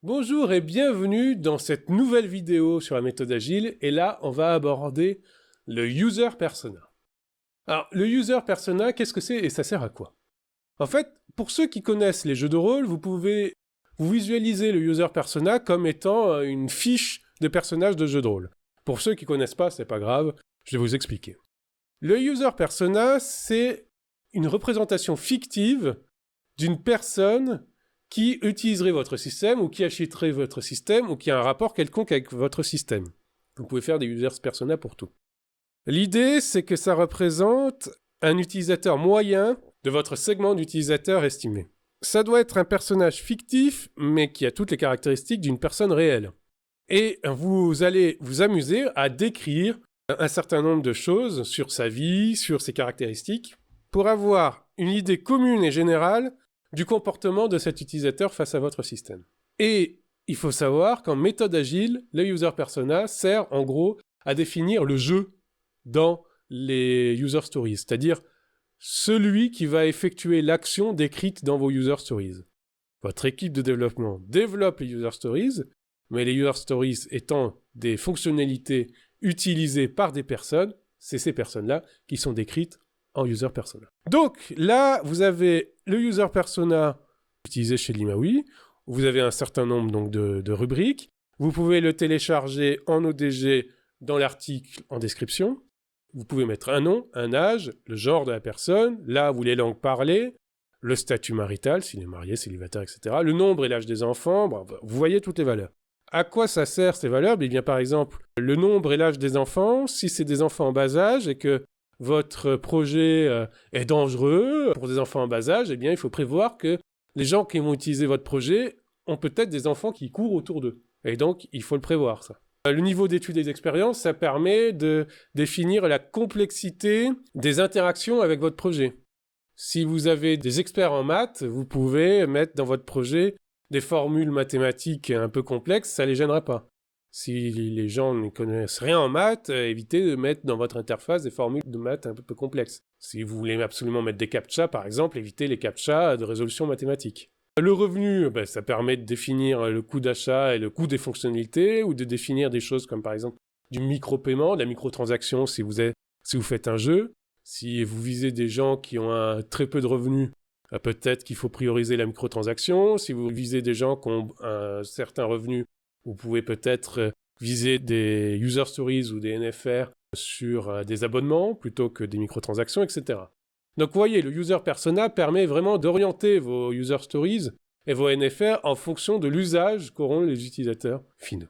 Bonjour et bienvenue dans cette nouvelle vidéo sur la méthode agile, et là on va aborder le user persona. Alors le user persona, qu'est-ce que c'est et ça sert à quoi? En fait, pour ceux qui connaissent les jeux de rôle, vous pouvez vous visualiser le user persona comme étant une fiche de personnage de jeu de rôle. Pour ceux qui connaissent pas, c'est pas grave, je vais vous expliquer. Le user persona, c'est une représentation fictive d'une personne qui utiliserait votre système ou qui achèterait votre système ou qui a un rapport quelconque avec votre système. Vous pouvez faire des users persona pour tout. L'idée, c'est que ça représente un utilisateur moyen de votre segment d'utilisateurs estimé. Ça doit être un personnage fictif, mais qui a toutes les caractéristiques d'une personne réelle. Et vous allez vous amuser à décrire un certain nombre de choses sur sa vie, sur ses caractéristiques, pour avoir une idée commune et générale du comportement de cet utilisateur face à votre système. Et il faut savoir qu'en méthode agile, le user persona sert en gros à définir le jeu dans les user stories, c'est-à-dire celui qui va effectuer l'action décrite dans vos user stories. Votre équipe de développement développe les user stories, mais les user stories étant des fonctionnalités utilisées par des personnes, c'est ces personnes-là qui sont décrites en user persona. Donc là, vous avez le user persona utilisé chez Limawi. Vous avez un certain nombre donc, de rubriques. Vous pouvez le télécharger en ODG dans l'article en description. Vous pouvez mettre un nom, un âge, le genre de la personne, là où les langues parlées, le statut marital, s'il est marié, célibataire, etc. Le nombre et l'âge des enfants, bon, vous voyez toutes les valeurs. À quoi ça sert ces valeurs? Eh bien, par exemple, le nombre et l'âge des enfants, si c'est des enfants en bas âge et que votre projet est dangereux pour des enfants en bas âge, eh bien, il faut prévoir que les gens qui vont utiliser votre projet ont peut-être des enfants qui courent autour d'eux. Et donc, il faut le prévoir, ça. Le niveau d'études et d'expérience, ça permet de définir la complexité des interactions avec votre projet. Si vous avez des experts en maths, vous pouvez mettre dans votre projet des formules mathématiques un peu complexes, ça ne les gênera pas. Si les gens ne connaissent rien en maths, évitez de mettre dans votre interface des formules de maths un peu complexes. Si vous voulez absolument mettre des captcha, par exemple, évitez les captcha de résolution mathématique. Le revenu, ça permet de définir le coût d'achat et le coût des fonctionnalités, ou de définir des choses comme par exemple du micro-paiement, de la microtransaction si vous faites un jeu. Si vous visez des gens qui ont très peu de revenus, peut-être qu'il faut prioriser la microtransaction. Si vous visez des gens qui ont un certain revenu, vous pouvez peut-être viser des user stories ou des NFR sur des abonnements plutôt que des microtransactions, etc. Donc vous voyez, le user persona permet vraiment d'orienter vos user stories et vos NFR en fonction de l'usage qu'auront les utilisateurs finaux.